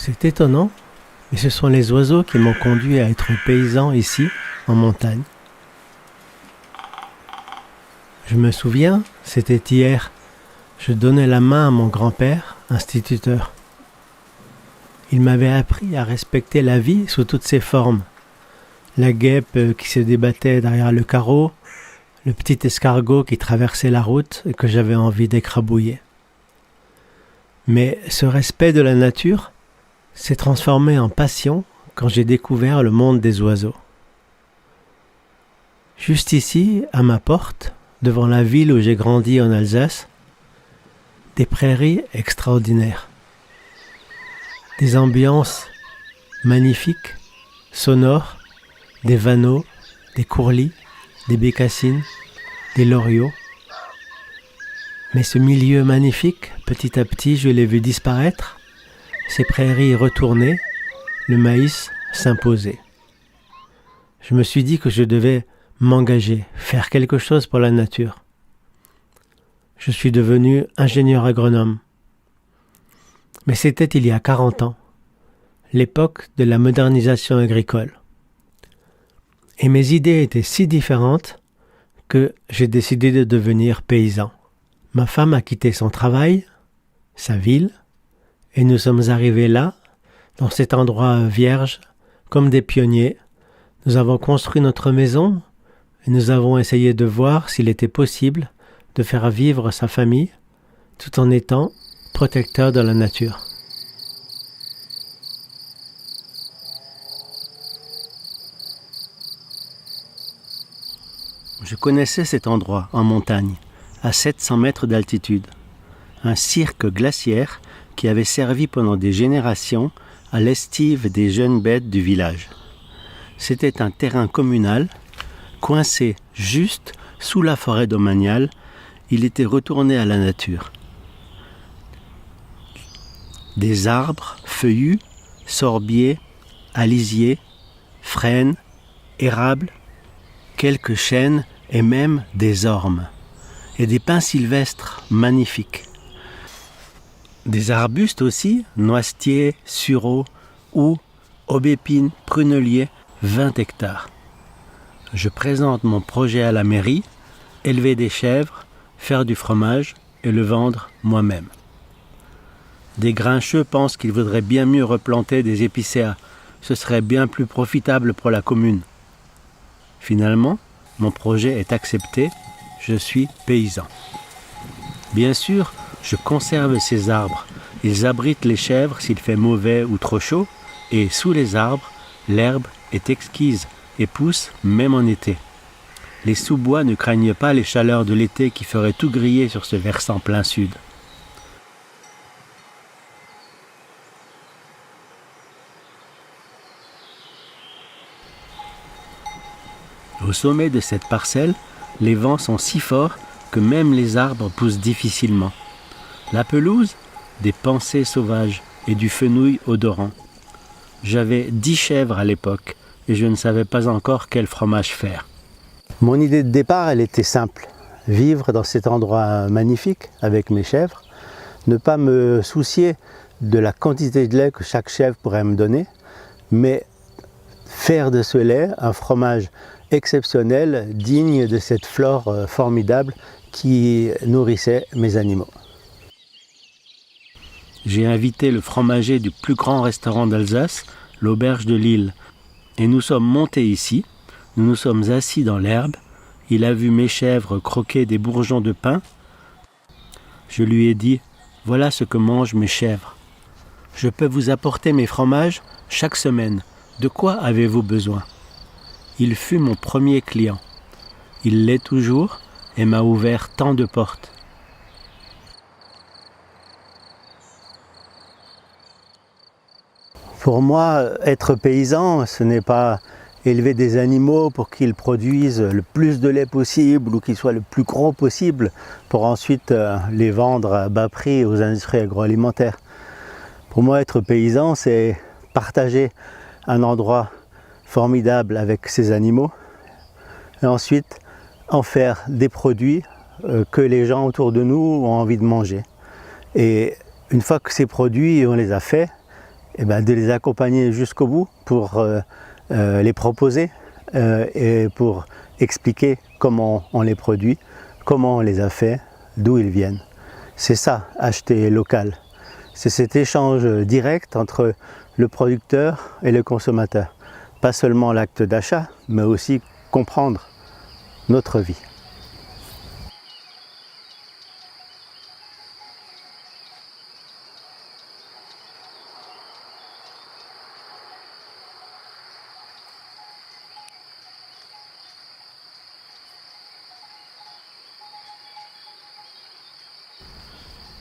C'est étonnant, mais ce sont les oiseaux qui m'ont conduit à être paysan ici, en montagne. Je me souviens, c'était hier, je donnais la main à mon grand-père, instituteur. Il m'avait appris à respecter la vie sous toutes ses formes. La guêpe qui se débattait derrière le carreau, le petit escargot qui traversait la route et que j'avais envie d'écrabouiller. Mais ce respect de la nature s'est transformé en passion quand j'ai découvert le monde des oiseaux. Juste ici, à ma porte, devant la ville où j'ai grandi en Alsace, des prairies extraordinaires. Des ambiances magnifiques, sonores, des vanneaux, des courlis, des bécassines, des loriots. Mais ce milieu magnifique, petit à petit, je l'ai vu disparaître, ces prairies retourner, le maïs s'imposer. Je me suis dit que je devais m'engager, faire quelque chose pour la nature. Je suis devenu ingénieur agronome. Mais c'était il y a 40 ans, l'époque de la modernisation agricole. Et mes idées étaient si différentes que j'ai décidé de devenir paysan. Ma femme a quitté son travail, sa ville, et nous sommes arrivés là, dans cet endroit vierge, comme des pionniers. Nous avons construit notre maison et nous avons essayé de voir s'il était possible de faire vivre sa famille tout en étant protecteur de la nature. Je connaissais cet endroit en montagne, à 700 mètres d'altitude. Un cirque glaciaire qui avait servi pendant des générations à l'estive des jeunes bêtes du village. C'était un terrain communal, coincé juste sous la forêt domaniale. Il était retourné à la nature. Des arbres feuillus, sorbiers, alisiers, frênes, érables, quelques chênes et même des ormes, et des pins sylvestres magnifiques. Des arbustes aussi, noisetiers, sureaux, houx, aubépines, pruneliers, 20 hectares. Je présente mon projet à la mairie, élever des chèvres, faire du fromage et le vendre moi-même. Des grincheux pensent qu'il vaudrait bien mieux replanter des épicéas, ce serait bien plus profitable pour la commune. Finalement, mon projet est accepté, je suis paysan. Bien sûr, je conserve ces arbres. Ils abritent les chèvres s'il fait mauvais ou trop chaud, et sous les arbres, l'herbe est exquise et pousse même en été. Les sous-bois ne craignent pas les chaleurs de l'été qui feraient tout griller sur ce versant plein sud. Au sommet de cette parcelle, les vents sont si forts que même les arbres poussent difficilement. La pelouse, des pensées sauvages et du fenouil odorant. J'avais 10 chèvres à l'époque et je ne savais pas encore quel fromage faire. Mon idée de départ, elle était simple. Vivre dans cet endroit magnifique avec mes chèvres, ne pas me soucier de la quantité de lait que chaque chèvre pourrait me donner, mais faire de ce lait un fromage exceptionnel, digne de cette flore formidable qui nourrissait mes animaux. J'ai invité le fromager du plus grand restaurant d'Alsace, l'Auberge de Lille, et nous sommes montés ici, nous nous sommes assis dans l'herbe, il a vu mes chèvres croquer des bourgeons de pain. Je lui ai dit, voilà ce que mangent mes chèvres. Je peux vous apporter mes fromages chaque semaine, de quoi avez-vous besoin ? Il fut mon premier client. Il l'est toujours et m'a ouvert tant de portes. Pour moi, être paysan, ce n'est pas élever des animaux pour qu'ils produisent le plus de lait possible ou qu'ils soient le plus gros possible pour ensuite les vendre à bas prix aux industries agroalimentaires. Pour moi, être paysan, c'est partager un endroit formidable avec ces animaux et ensuite en faire des produits que les gens autour de nous ont envie de manger. Et une fois que ces produits, on les a faits, de les accompagner jusqu'au bout pour les proposer et pour expliquer comment on les produit, comment on les a fait, d'où ils viennent. C'est ça, acheter local. C'est cet échange direct entre le producteur et le consommateur. Pas seulement l'acte d'achat, mais aussi comprendre notre vie.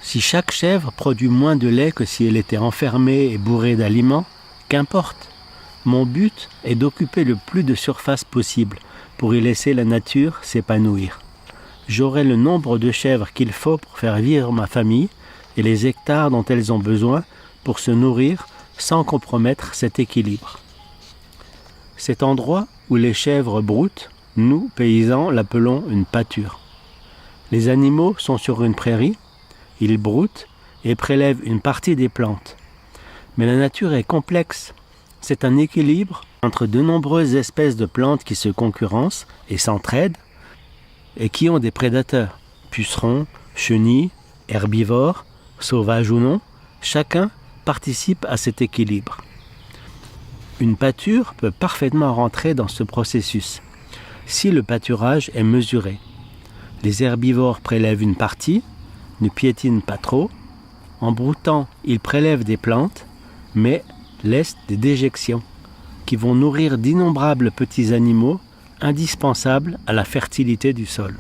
Si chaque chèvre produit moins de lait que si elle était enfermée et bourrée d'aliments, qu'importe. Mon but est d'occuper le plus de surface possible pour y laisser la nature s'épanouir. J'aurai le nombre de chèvres qu'il faut pour faire vivre ma famille et les hectares dont elles ont besoin pour se nourrir sans compromettre cet équilibre. Cet endroit où les chèvres broutent, nous, paysans, l'appelons une pâture. Les animaux sont sur une prairie, ils broutent et prélèvent une partie des plantes. Mais la nature est complexe. C'est un équilibre entre de nombreuses espèces de plantes qui se concurrencent et s'entraident et qui ont des prédateurs. Pucerons, chenilles, herbivores, sauvages ou non, chacun participe à cet équilibre. Une pâture peut parfaitement rentrer dans ce processus, si le pâturage est mesuré. Les herbivores prélèvent une partie, ne piétinent pas trop. En broutant, ils prélèvent des plantes, mais laissent des déjections qui vont nourrir d'innombrables petits animaux indispensables à la fertilité du sol.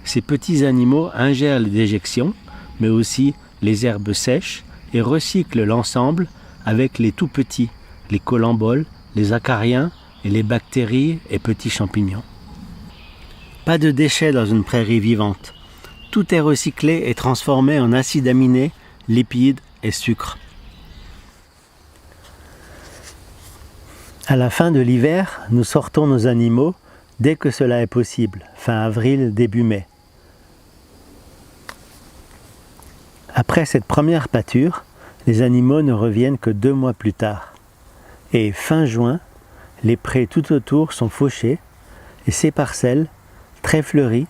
Ces petits animaux ingèrent les déjections, mais aussi les herbes sèches et recyclent l'ensemble avec les tout petits, les colamboles, les acariens et les bactéries et petits champignons. Pas de déchets dans une prairie vivante. Tout est recyclé et transformé en acides aminés, lipides et sucres. À la fin de l'hiver, nous sortons nos animaux dès que cela est possible, fin avril, début mai. Après cette première pâture, les animaux ne reviennent que 2 mois plus tard. Et fin juin, les prés tout autour sont fauchés et ces parcelles, très fleuries,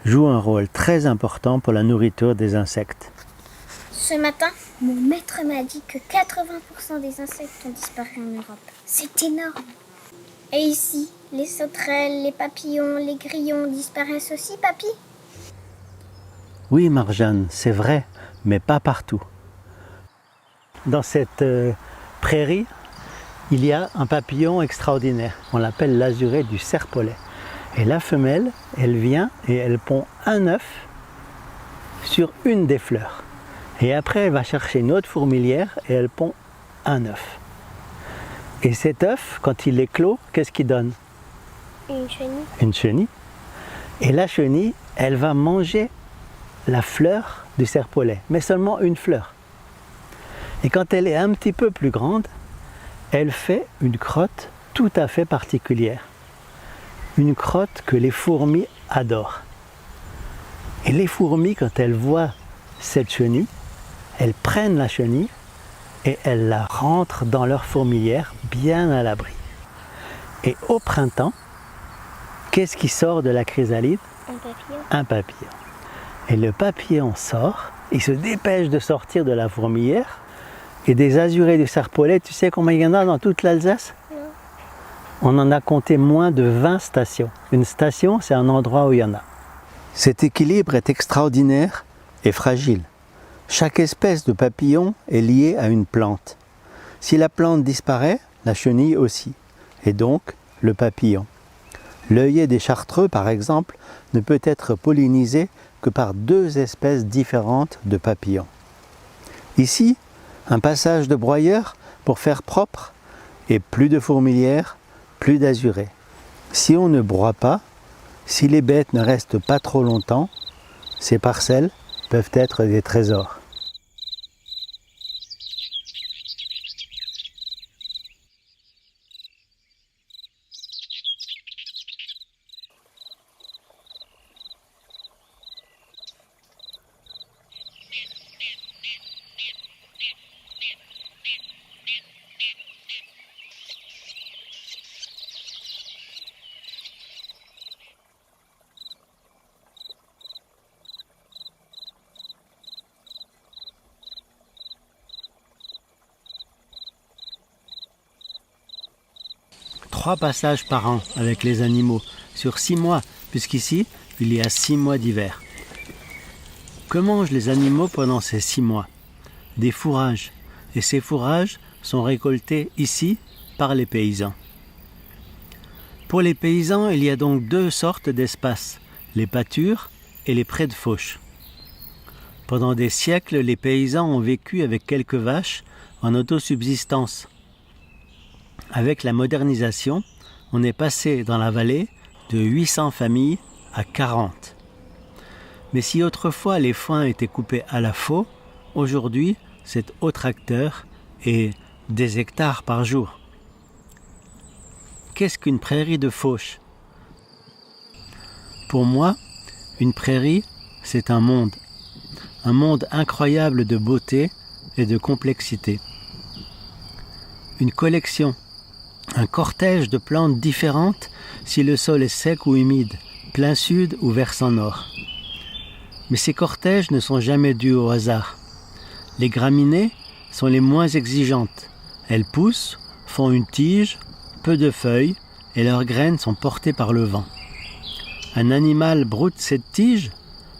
jouent un rôle très important pour la nourriture des insectes. Ce matin, mon maître m'a dit que 80% des insectes ont disparu en Europe. C'est énorme. Et ici, les sauterelles, les papillons, les grillons disparaissent aussi, papy? Oui, Marjane, c'est vrai, mais pas partout. Dans cette prairie, il y a un papillon extraordinaire. On l'appelle l'azuré du serpolet. Et la femelle, elle vient et elle pond un œuf sur une des fleurs. Et après, elle va chercher une autre fourmilière et elle pond un œuf. Et cet œuf, quand il éclot, qu'est-ce qu'il donne? Une chenille. Une chenille. Et la chenille, elle va manger la fleur du serpolet, mais seulement une fleur. Et quand elle est un petit peu plus grande, elle fait une crotte tout à fait particulière. Une crotte que les fourmis adorent. Et les fourmis, quand elles voient cette chenille, elles prennent la chenille et elles la rentrent dans leur fourmilière bien à l'abri. Et au printemps, qu'est-ce qui sort de la chrysalide? Un papillon. Un papillon. Et le papillon sort, il se dépêche de sortir de la fourmilière. Et des azurés du serpolet, tu sais combien il y en a dans toute l'Alsace? Non. On en a compté moins de 20 stations. Une station, c'est un endroit où il y en a. Cet équilibre est extraordinaire et fragile. Chaque espèce de papillon est liée à une plante. Si la plante disparaît, la chenille aussi, et donc le papillon. L'œillet des chartreux, par exemple, ne peut être pollinisé que par 2 espèces différentes de papillons. Ici, un passage de broyeur pour faire propre et plus de fourmilières, plus d'azurés. Si on ne broie pas, si les bêtes ne restent pas trop longtemps, ces parcelles peuvent être des trésors. 3 passages par an avec les animaux, sur 6 mois, puisqu'ici, il y a 6 mois d'hiver. Que mangent les animaux pendant ces 6 mois? Des fourrages, et ces fourrages sont récoltés ici par les paysans. Pour les paysans, il y a donc 2 sortes d'espaces, les pâtures et les prés de fauche. Pendant des siècles, les paysans ont vécu avec quelques vaches en autosubsistance. Avec la modernisation, on est passé dans la vallée de 800 familles à 40. Mais si autrefois les foins étaient coupés à la faux, aujourd'hui c'est au tracteur et des hectares par jour. Qu'est-ce qu'une prairie de fauche? Pour moi, une prairie, c'est un monde incroyable de beauté et de complexité. Une collection, un cortège de plantes différentes si le sol est sec ou humide, plein sud ou versant nord. Mais ces cortèges ne sont jamais dus au hasard. Les graminées sont les moins exigeantes. Elles poussent, font une tige, peu de feuilles, et leurs graines sont portées par le vent. Un animal broute cette tige,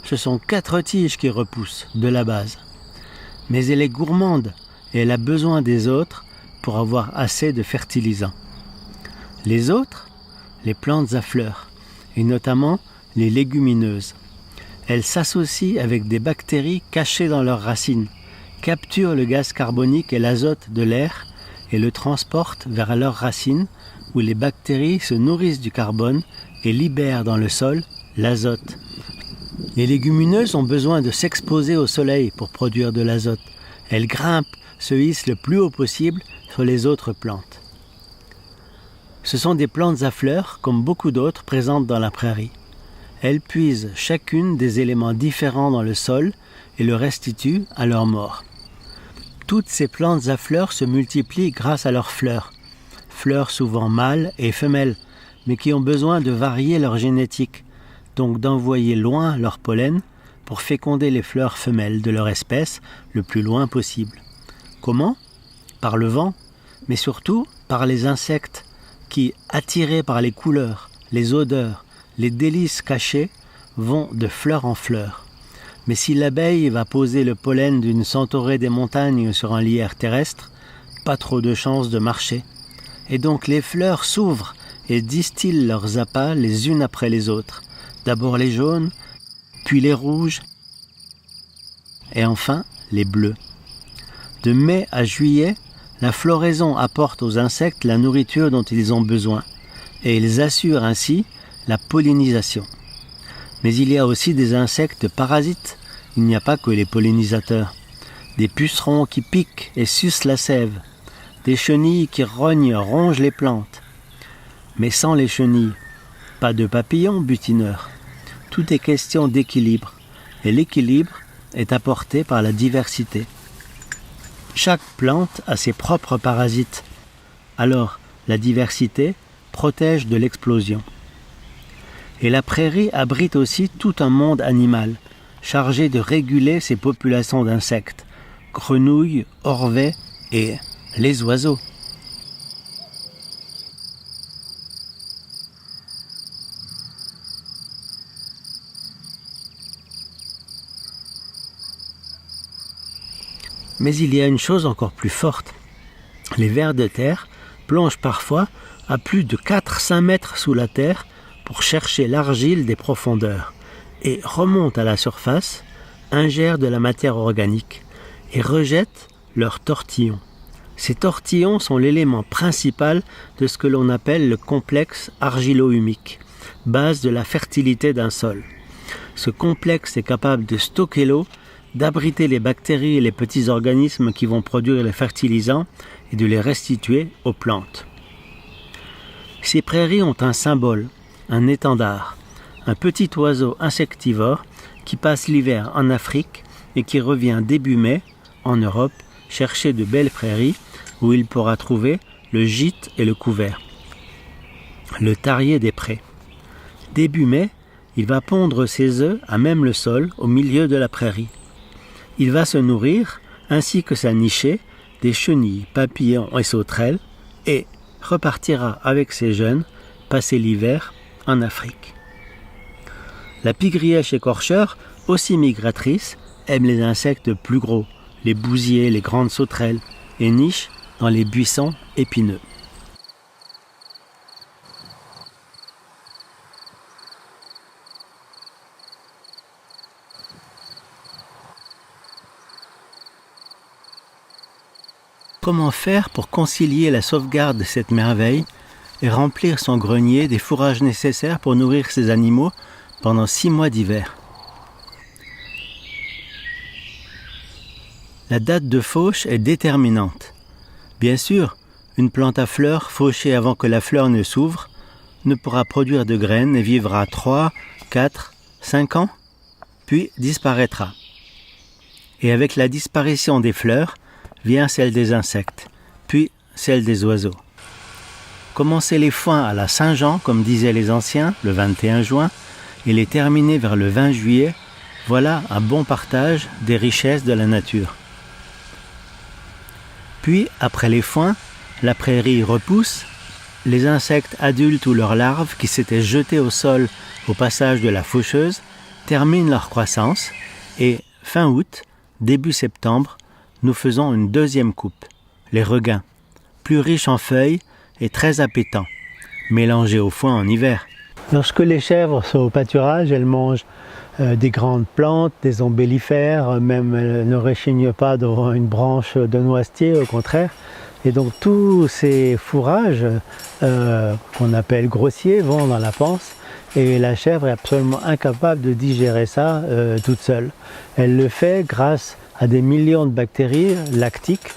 ce sont 4 tiges qui repoussent de la base. Mais elle est gourmande et elle a besoin des autres pour avoir assez de fertilisants. Les autres, les plantes à fleurs, et notamment les légumineuses. Elles s'associent avec des bactéries cachées dans leurs racines, capturent le gaz carbonique et l'azote de l'air et le transportent vers leurs racines où les bactéries se nourrissent du carbone et libèrent dans le sol l'azote. Les légumineuses ont besoin de s'exposer au soleil pour produire de l'azote. Elles grimpent, se hissent le plus haut possible sur les autres plantes. Ce sont des plantes à fleurs, comme beaucoup d'autres présentes dans la prairie. Elles puisent chacune des éléments différents dans le sol et le restituent à leur mort. Toutes ces plantes à fleurs se multiplient grâce à leurs fleurs. Fleurs souvent mâles et femelles, mais qui ont besoin de varier leur génétique, donc d'envoyer loin leur pollen pour féconder les fleurs femelles de leur espèce le plus loin possible. Comment? Par le vent, mais surtout par les insectes qui, attirés par les couleurs, les odeurs, les délices cachées, vont de fleur en fleur. Mais si l'abeille va poser le pollen d'une centaurée des montagnes sur un lierre terrestre, pas trop de chance de marcher. Et donc les fleurs s'ouvrent et distillent leurs appâts les unes après les autres. D'abord les jaunes, puis les rouges, et enfin les bleus. De mai à juillet, la floraison apporte aux insectes la nourriture dont ils ont besoin, et ils assurent ainsi la pollinisation. Mais il y a aussi des insectes parasites, il n'y a pas que les pollinisateurs. Des pucerons qui piquent et sucent la sève, des chenilles qui rongent les plantes. Mais sans les chenilles, pas de papillons butineurs. Tout est question d'équilibre, et l'équilibre est apporté par la diversité. Chaque plante a ses propres parasites, alors la diversité protège de l'explosion. Et la prairie abrite aussi tout un monde animal, chargé de réguler ses populations d'insectes, grenouilles, orvets et les oiseaux. Mais il y a une chose encore plus forte. Les vers de terre plongent parfois à plus de 4-5 mètres sous la terre pour chercher l'argile des profondeurs et remontent à la surface, ingèrent de la matière organique et rejettent leurs tortillons. Ces tortillons sont l'élément principal de ce que l'on appelle le complexe argilo-humique, base de la fertilité d'un sol. Ce complexe est capable de stocker l'eau, d'abriter les bactéries et les petits organismes qui vont produire les fertilisants et de les restituer aux plantes. Ces prairies ont un symbole, un étendard, un petit oiseau insectivore qui passe l'hiver en Afrique et qui revient début mai, en Europe, chercher de belles prairies où il pourra trouver le gîte et le couvert. Le tarier des prés. Début mai, il va pondre ses œufs à même le sol au milieu de la prairie. Il va se nourrir, ainsi que sa nichée, des chenilles, papillons et sauterelles, et, repartira avec ses jeunes passer l'hiver en Afrique. La pie-grièche écorcheur, aussi migratrice, aime les insectes plus gros, les bousiers, les grandes sauterelles, et niche dans les buissons épineux. Comment faire pour concilier la sauvegarde de cette merveille et remplir son grenier des fourrages nécessaires pour nourrir ses animaux pendant 6 mois d'hiver? La date de fauche est déterminante. Bien sûr, une plante à fleurs fauchée avant que la fleur ne s'ouvre ne pourra produire de graines et vivra 3, 4, 5 ans, puis disparaîtra. Et avec la disparition des fleurs, vient celle des insectes, puis celle des oiseaux. Commencer les foins à la Saint-Jean, comme disaient les anciens, le 21 juin, et les terminer vers le 20 juillet, voilà un bon partage des richesses de la nature. Puis, après les foins, la prairie repousse, les insectes adultes ou leurs larves qui s'étaient jetés au sol au passage de la faucheuse terminent leur croissance et, fin août, début septembre, nous faisons une deuxième coupe, les regains, plus riches en feuilles et très appétants, mélangés au foin en hiver. Lorsque les chèvres sont au pâturage, elles mangent des grandes plantes, des ombellifères, même elles ne rechignent pas devant une branche de noisetier, au contraire. Et donc tous ces fourrages qu'on appelle grossiers vont dans la panse et la chèvre est absolument incapable de digérer ça toute seule. Elle le fait grâce à des millions de bactéries lactiques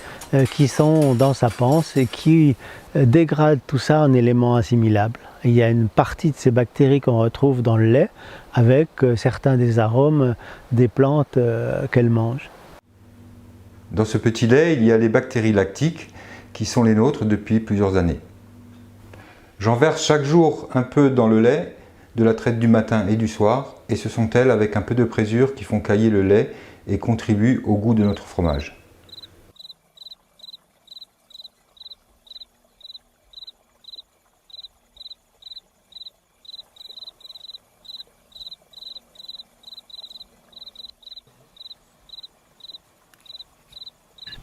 qui sont dans sa panse et qui dégradent tout ça en éléments assimilables. Et il y a une partie de ces bactéries qu'on retrouve dans le lait avec certains des arômes des plantes qu'elle mange. Dans ce petit lait, il y a les bactéries lactiques qui sont les nôtres depuis plusieurs années. J'en verse chaque jour un peu dans le lait de la traite du matin et du soir, et ce sont elles avec un peu de présure qui font cailler le lait et contribuent au goût de notre fromage.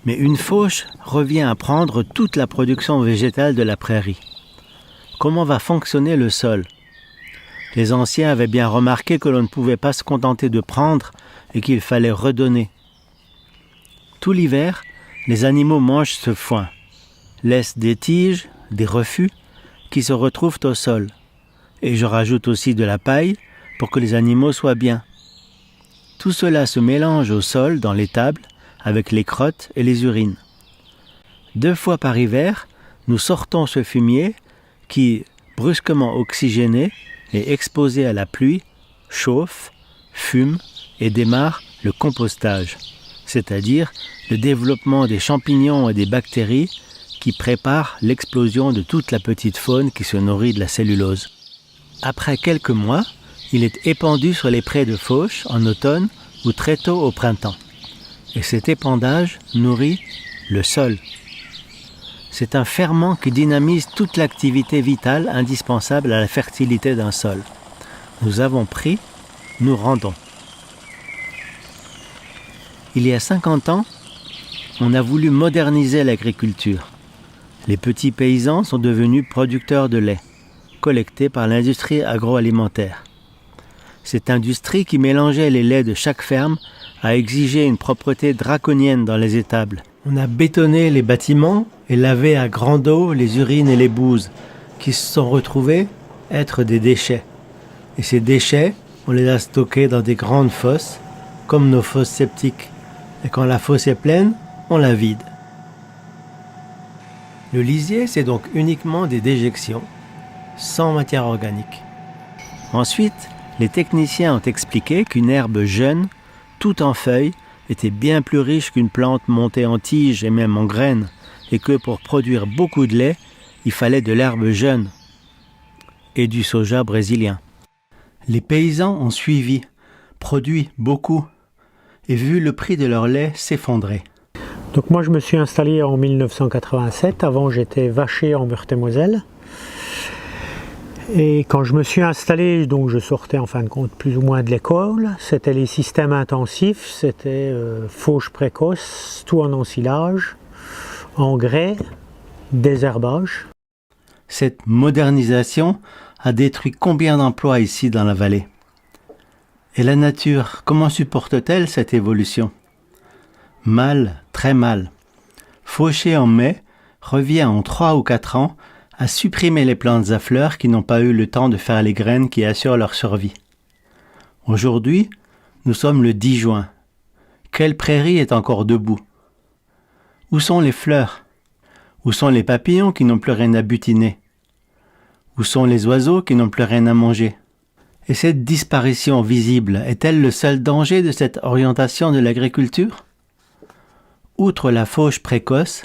Mais une fauche revient à prendre toute la production végétale de la prairie. Comment va fonctionner le sol? Les anciens avaient bien remarqué que l'on ne pouvait pas se contenter de prendre et qu'il fallait redonner. Tout l'hiver, les animaux mangent ce foin, laissent des tiges, des refus, qui se retrouvent au sol. Et je rajoute aussi de la paille pour que les animaux soient bien. Tout cela se mélange au sol dans l'étable avec les crottes et les urines. 2 fois par hiver, nous sortons ce fumier qui, brusquement oxygéné et exposé à la pluie, chauffe, fume et démarre le compostage, c'est-à-dire le développement des champignons et des bactéries qui préparent l'explosion de toute la petite faune qui se nourrit de la cellulose. Après quelques mois, il est épandu sur les prés de fauche en automne ou très tôt au printemps. Et cet épandage nourrit le sol. C'est un ferment qui dynamise toute l'activité vitale indispensable à la fertilité d'un sol. Nous avons pris, nous rendons. Il y a 50 ans, on a voulu moderniser l'agriculture. Les petits paysans sont devenus producteurs de lait, collecté par l'industrie agroalimentaire. Cette industrie qui mélangeait les laits de chaque ferme a exigé une propreté draconienne dans les étables. On a bétonné les bâtiments et lavé à grande eau les urines et les bouses, qui se sont retrouvés être des déchets. Et ces déchets, on les a stockés dans des grandes fosses, comme nos fosses septiques. Et quand la fosse est pleine, on la vide. Le lisier, c'est donc uniquement des déjections, sans matière organique. Ensuite, les techniciens ont expliqué qu'une herbe jeune, toute en feuilles, était bien plus riche qu'une plante montée en tige et même en graines, et que pour produire beaucoup de lait, il fallait de l'herbe jeune et du soja brésilien. Les paysans ont suivi, produit beaucoup, et vu le prix de leur lait s'effondrer. Donc moi je me suis installé en 1987, avant j'étais vacher en Meurthe-et-Moselle. Et quand je me suis installé, donc je sortais en fin de compte plus ou moins de l'école, c'était les systèmes intensifs, c'était fauche précoce, tout en ensilage, engrais, désherbage. Cette modernisation a détruit combien d'emplois ici dans la vallée? Et la nature, comment supporte-t-elle cette évolution? Mal, très mal. Faucher en mai revient en 3 ou 4 ans à supprimer les plantes à fleurs qui n'ont pas eu le temps de faire les graines qui assurent leur survie. Aujourd'hui, nous sommes le 10 juin. Quelle prairie est encore debout? Où sont les fleurs? Où sont les papillons qui n'ont plus rien à butiner? Où sont les oiseaux qui n'ont plus rien à manger? Et cette disparition visible est-elle le seul danger de cette orientation de l'agriculture? Outre la fauche précoce,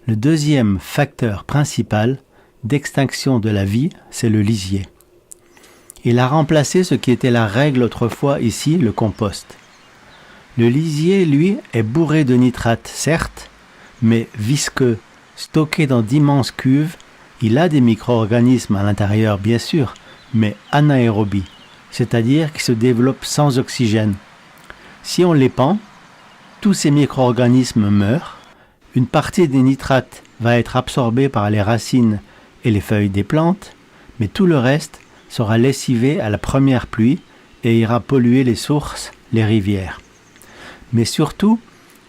le deuxième facteur principal d'extinction de la vie, c'est le lisier. Il a remplacé ce qui était la règle autrefois ici, le compost. Le lisier, lui, est bourré de nitrates, certes, mais visqueux, stocké dans d'immenses cuves. Il a des micro-organismes à l'intérieur, bien sûr, mais anaérobie, c'est-à-dire qui se développent sans oxygène. Si on les pend, tous ces micro-organismes meurent, une partie des nitrates va être absorbée par les racines et les feuilles des plantes, mais tout le reste sera lessivé à la première pluie et ira polluer les sources, les rivières. Mais surtout,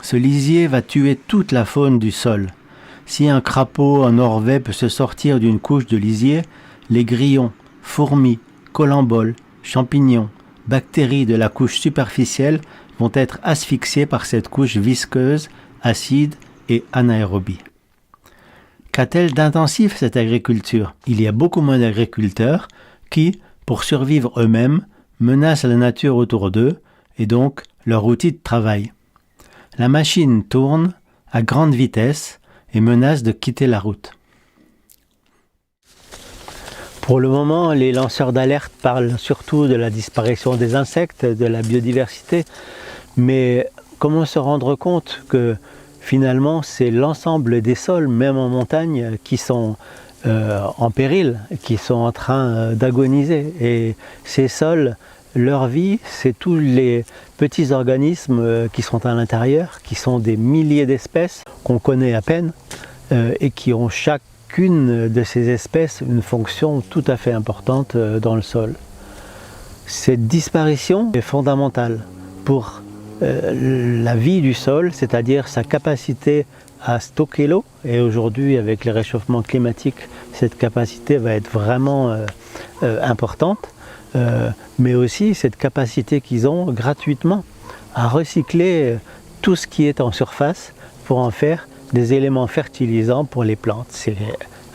ce lisier va tuer toute la faune du sol. Si un crapaud en orvet peut se sortir d'une couche de lisier, les grillons, fourmis, colamboles, champignons, bactéries de la couche superficielle vont être asphyxiés par cette couche visqueuse, acide et anaérobie. Qu'a-t-elle d'intensif cette agriculture? Il y a beaucoup moins d'agriculteurs qui, pour survivre eux-mêmes, menacent la nature autour d'eux et donc leur outil de travail. La machine tourne à grande vitesse et menace de quitter la route. Pour le moment, les lanceurs d'alerte parlent surtout de la disparition des insectes, de la biodiversité, mais comment se rendre compte que finalement c'est l'ensemble des sols, même en montagne, qui sont en péril, qui sont en train d'agoniser. Et ces sols, leur vie, c'est tous les petits organismes qui sont à l'intérieur, qui sont des milliers d'espèces qu'on connaît à peine et qui ont chacune de ces espèces une fonction tout à fait importante dans le sol. Cette disparition est fondamentale pour la vie du sol, c'est-à-dire sa capacité à stocker l'eau. Et aujourd'hui, avec les réchauffements climatiques, cette capacité va être vraiment importante. Mais aussi cette capacité qu'ils ont gratuitement à recycler tout ce qui est en surface pour en faire des éléments fertilisants pour les plantes. C'est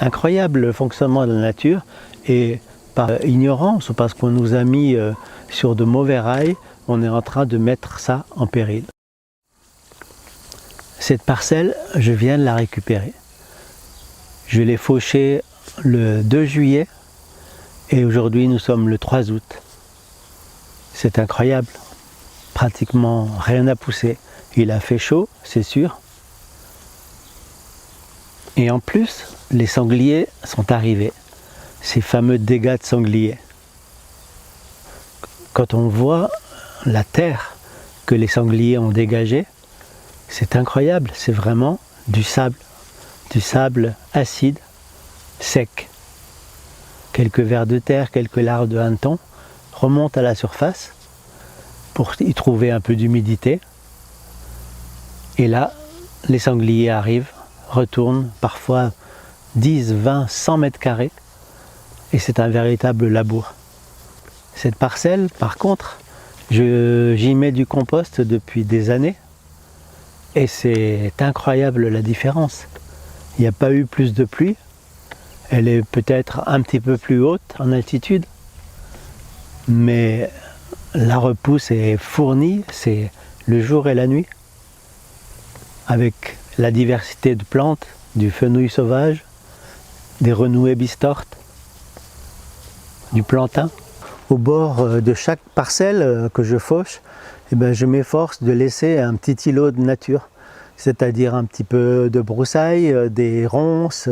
incroyable le fonctionnement de la nature et par ignorance ou parce qu'on nous a mis sur de mauvais rails, on est en train de mettre ça en péril. Cette parcelle, je viens de la récupérer. Je l'ai fauchée le 2 juillet et aujourd'hui nous sommes le 3 août. C'est incroyable. Pratiquement rien n'a poussé. Il a fait chaud, c'est sûr. Et en plus, les sangliers sont arrivés. Ces fameux dégâts de sangliers. Quand on voit la terre que les sangliers ont dégagée, c'est incroyable. C'est vraiment du sable acide, sec. Quelques vers de terre, quelques larves de hanneton remontent à la surface pour y trouver un peu d'humidité. Et là, les sangliers arrivent, retournent, parfois 10, 20, 100 mètres carrés. Et c'est un véritable labour. Cette parcelle, par contre, j'y mets du compost depuis des années. Et c'est incroyable la différence. Il n'y a pas eu plus de pluie. Elle est peut-être un petit peu plus haute en altitude. Mais la repousse est fournie, c'est le jour et la nuit. Avec la diversité de plantes, du fenouil sauvage, des renouées bistortes, du plantain. Au bord de chaque parcelle que je fauche, je m'efforce de laisser un petit îlot de nature. c'est-à-dire un petit peu de broussailles, des ronces,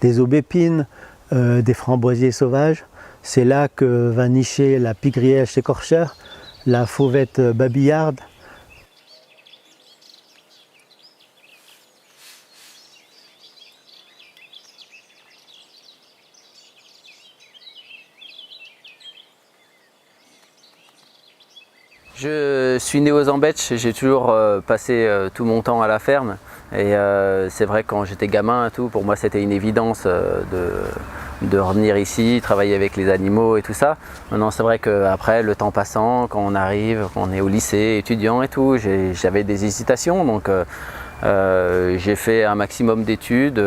des aubépines, des framboisiers sauvages. C'est là que va nicher la pygrièche écorcheur, la fauvette babillarde. Je suis né aux Ambetches, j'ai toujours passé tout mon temps à la ferme et c'est vrai que quand j'étais gamin et tout, pour moi c'était une évidence de revenir ici, travailler avec les animaux et tout ça. Maintenant c'est vrai qu'après le temps passant, quand on arrive, quand on est au lycée, étudiant et tout, j'avais des hésitations donc j'ai fait un maximum d'études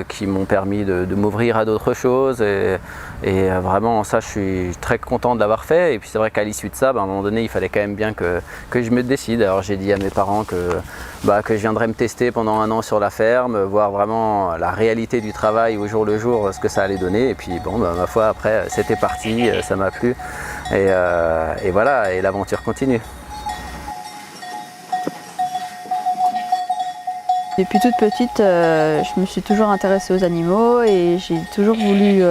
qui m'ont permis de m'ouvrir à d'autres choses et vraiment ça je suis très content de l'avoir fait et puis c'est vrai qu'à l'issue de ça, à un moment donné il fallait quand même bien que je me décide. Alors j'ai dit à mes parents que je viendrais me tester pendant 1 an sur la ferme, voir vraiment la réalité du travail au jour le jour, ce que ça allait donner et puis bon ma foi après c'était parti, ça m'a plu et voilà et l'aventure continue. Depuis toute petite, je me suis toujours intéressée aux animaux et j'ai toujours voulu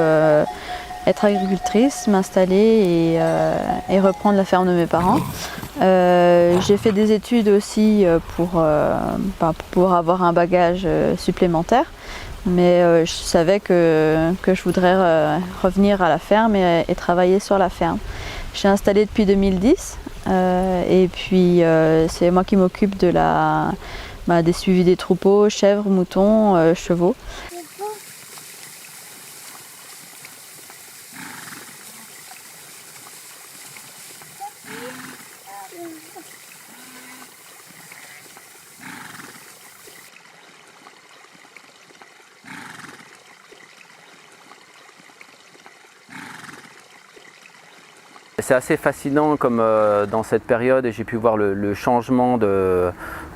être agricultrice, m'installer et reprendre la ferme de mes parents. J'ai fait des études aussi pour avoir un bagage supplémentaire, mais je savais que je voudrais revenir à la ferme et travailler sur la ferme. Je suis installée depuis 2010 et puis c'est moi qui m'occupe de des suivis des troupeaux, chèvres, moutons, chevaux. C'est assez fascinant comme dans cette période j'ai pu voir le changement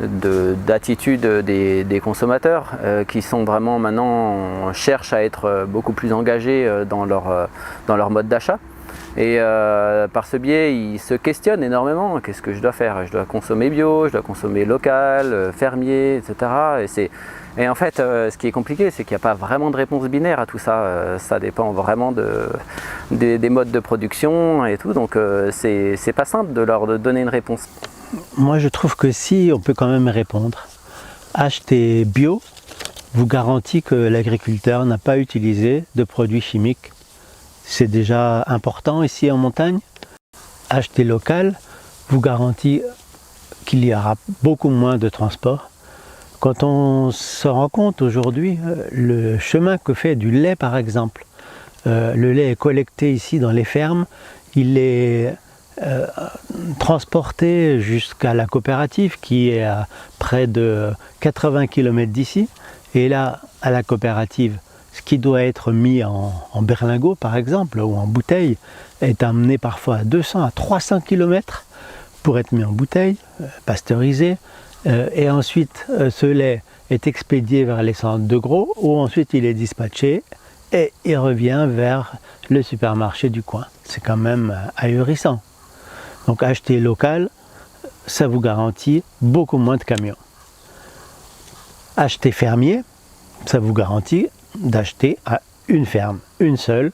d'attitude des consommateurs qui sont vraiment maintenant cherchent à être beaucoup plus engagés dans leur mode d'achat. Et par ce biais, ils se questionnent énormément. Qu'est-ce que je dois faire? Je dois consommer bio, je dois consommer local, fermier, etc. Et en fait, ce qui est compliqué, c'est qu'il n'y a pas vraiment de réponse binaire à tout ça. Ça dépend vraiment des modes de production et tout. Donc c'est pas simple de leur donner une réponse. Moi, je trouve que si, on peut quand même répondre. Acheter bio vous garantit que l'agriculteur n'a pas utilisé de produits chimiques. C'est déjà important ici en montagne. Acheter local vous garantit qu'il y aura beaucoup moins de transport. Quand on se rend compte aujourd'hui, le chemin que fait du lait par exemple, le lait est collecté ici dans les fermes, il est transporté jusqu'à la coopérative qui est à près de 80 km d'ici, et là à la coopérative, ce qui doit être mis en berlingot par exemple ou en bouteille est amené parfois à 200 à 300 km pour être mis en bouteille, pasteurisé. Et ensuite, ce lait est expédié vers les centres de gros où ensuite il est dispatché et il revient vers le supermarché du coin. C'est quand même ahurissant. Donc acheter local, ça vous garantit beaucoup moins de camions. Acheter fermier, ça vous garantit d'acheter à une ferme, une seule.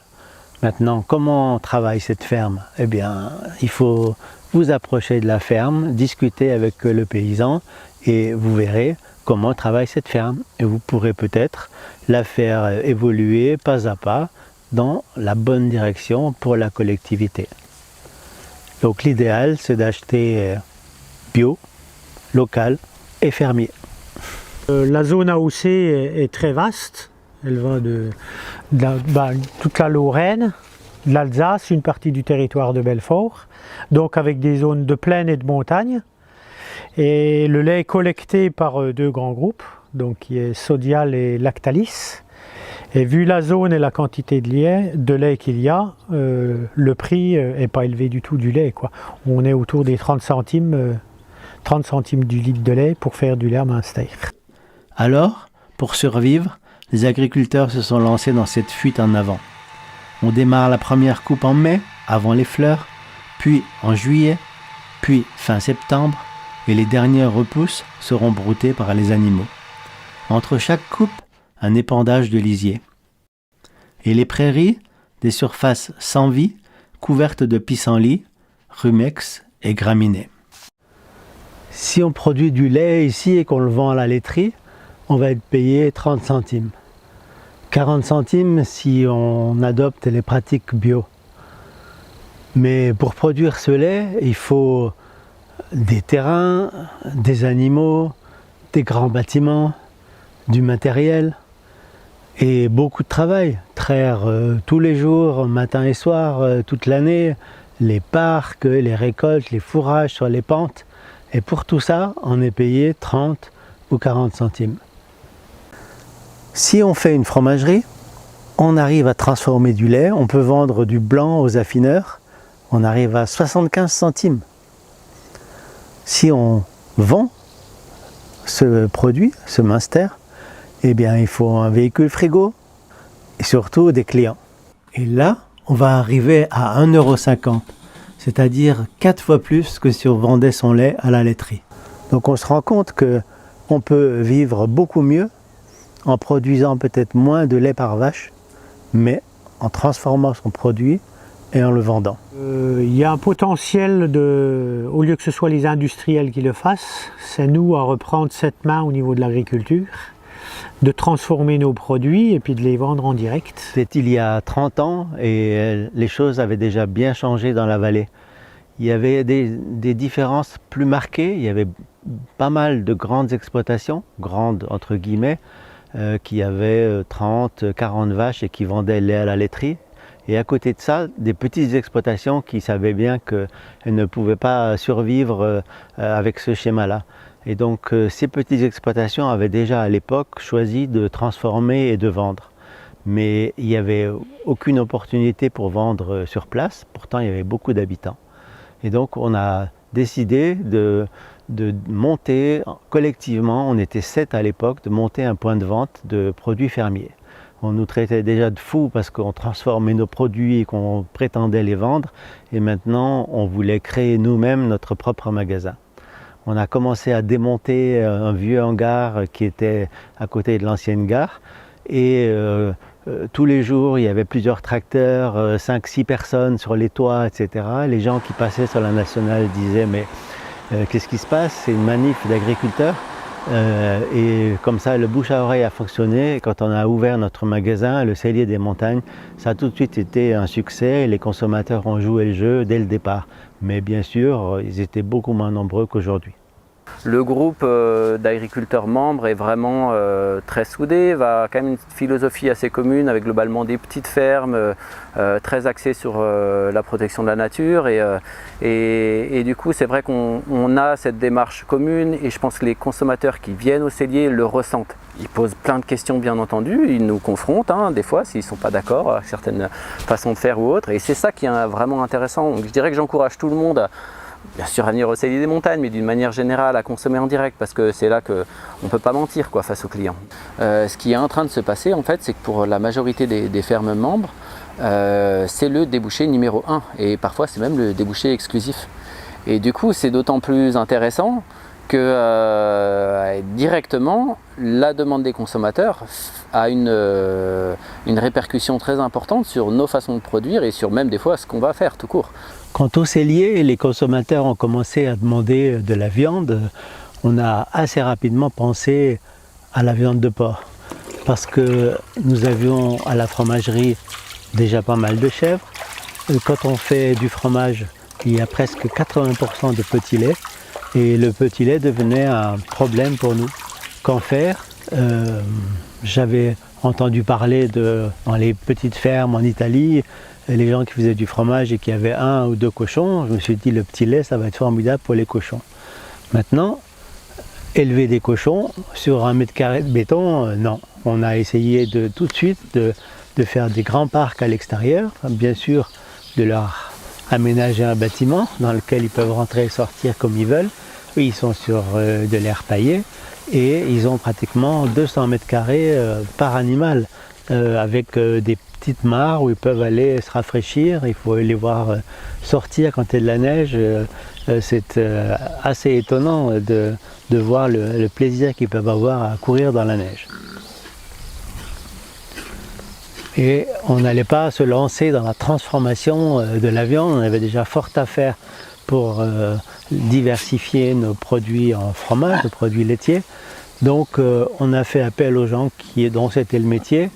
Maintenant, comment travaille cette ferme? Eh bien, il faut vous approcher de la ferme, discuter avec le paysan et vous verrez comment travaille cette ferme. Et vous pourrez peut-être la faire évoluer pas à pas dans la bonne direction pour la collectivité. Donc l'idéal, c'est d'acheter bio, local et fermier. La zone AOC est très vaste. Elle va de toute la Lorraine, de l'Alsace, une partie du territoire de Belfort, donc avec des zones de plaine et de montagne. Et le lait est collecté par 2 grands groupes, donc qui est Sodial et Lactalis. Et vu la zone et la quantité de lait qu'il y a, le prix n'est pas élevé du tout du lait, quoi. On est autour des 30 centimes du litre de lait pour faire du lait à Münster. Alors, pour survivre, les agriculteurs se sont lancés dans cette fuite en avant. On démarre la première coupe en mai, avant les fleurs, puis en juillet, puis fin septembre, et les dernières repousses seront broutées par les animaux. Entre chaque coupe, un épandage de lisier. Et les prairies, des surfaces sans vie, couvertes de pissenlits, rumex et graminées. Si on produit du lait ici et qu'on le vend à la laiterie, on va être payé 30 centimes. 40 centimes si on adopte les pratiques bio. Mais pour produire ce lait, il faut des terrains, des animaux, des grands bâtiments, du matériel et beaucoup de travail. Traire tous les jours, matin et soir, toute l'année, les parcs, les récoltes, les fourrages sur les pentes. Et pour tout ça, on est payé 30 ou 40 centimes. Si on fait une fromagerie, on arrive à transformer du lait, on peut vendre du blanc aux affineurs, on arrive à 75 centimes. Si on vend ce produit, ce Munster, eh bien il faut un véhicule frigo et surtout des clients. Et là, on va arriver à 1,50 €, c'est-à-dire 4 fois plus que si on vendait son lait à la laiterie. Donc on se rend compte qu'on peut vivre beaucoup mieux en produisant peut-être moins de lait par vache, mais en transformant son produit et en le vendant. Il y a un potentiel, au lieu que ce soit les industriels qui le fassent, c'est nous à reprendre cette main au niveau de l'agriculture, de transformer nos produits et puis de les vendre en direct. C'était il y a 30 ans et les choses avaient déjà bien changé dans la vallée. Il y avait des différences plus marquées, il y avait pas mal de grandes exploitations, grandes entre guillemets, qui avaient 30, 40 vaches et qui vendaient le lait à la laiterie. Et à côté de ça, des petites exploitations qui savaient bien qu'elles ne pouvaient pas survivre avec ce schéma-là. Et donc ces petites exploitations avaient déjà à l'époque choisi de transformer et de vendre. Mais il n'y avait aucune opportunité pour vendre sur place, pourtant il y avait beaucoup d'habitants. Et donc on a décidé de monter collectivement, on était 7 à l'époque, de monter un point de vente de produits fermiers. On nous traitait déjà de fous parce qu'on transformait nos produits et qu'on prétendait les vendre. Et maintenant, on voulait créer nous-mêmes notre propre magasin. On a commencé à démonter un vieux hangar qui était à côté de l'ancienne gare. Et tous les jours, il y avait plusieurs tracteurs, 5-6 personnes sur les toits, etc. Les gens qui passaient sur la nationale disaient « mais qu'est-ce qui se passe? C'est une manif d'agriculteurs ». Et comme ça, le bouche à oreille a fonctionné. Et quand on a ouvert notre magasin, le Cellier des Montagnes, ça a tout de suite été un succès. Et les consommateurs ont joué le jeu dès le départ. Mais bien sûr, ils étaient beaucoup moins nombreux qu'aujourd'hui. Le groupe d'agriculteurs membres est vraiment très soudé, va quand même une philosophie assez commune avec globalement des petites fermes très axées sur la protection de la nature et du coup c'est vrai qu'on a cette démarche commune et je pense que les consommateurs qui viennent au cellier le ressentent. Ils posent plein de questions bien entendu, ils nous confrontent des fois s'ils ne sont pas d'accord avec certaines façons de faire ou autres et c'est ça qui est vraiment intéressant. Donc, je dirais que j'encourage tout le monde bien sûr à venir au Cellier des Montagnes, mais d'une manière générale à consommer en direct parce que c'est là qu'on ne peut pas mentir face aux clients. Ce qui est en train de se passer en fait, c'est que pour la majorité des fermes membres, c'est le débouché numéro 1 et parfois c'est même le débouché exclusif. Et du coup c'est d'autant plus intéressant que directement la demande des consommateurs a une répercussion très importante sur nos façons de produire et sur même des fois ce qu'on va faire tout court. Quant au cellier, les consommateurs ont commencé à demander de la viande. On a assez rapidement pensé à la viande de porc parce que nous avions à la fromagerie déjà pas mal de chèvres. Quand on fait du fromage, il y a presque 80% de petit lait et le petit lait devenait un problème pour nous. Qu'en faire? J'avais entendu parler dans les petites fermes en Italie, les gens qui faisaient du fromage et qui avaient 1 ou 2 cochons. Je me suis dit le petit lait ça va être formidable pour les cochons. Maintenant, élever des cochons sur 1 mètre carré de béton, non. On a essayé tout de suite de faire des grands parcs à l'extérieur, bien sûr de leur aménager un bâtiment dans lequel ils peuvent rentrer et sortir comme ils veulent. Eux, ils sont sur de l'air paillé et ils ont pratiquement 200 mètres carrés par animal avec des petites mares où ils peuvent aller se rafraîchir. Il faut les voir sortir quand il y a de la neige, c'est assez étonnant de voir le plaisir qu'ils peuvent avoir à courir dans la neige. Et on n'allait pas se lancer dans la transformation de la viande, on avait déjà fort à faire pour diversifier nos produits en fromage, nos produits laitiers. Donc on a fait appel aux gens dont c'était le métier.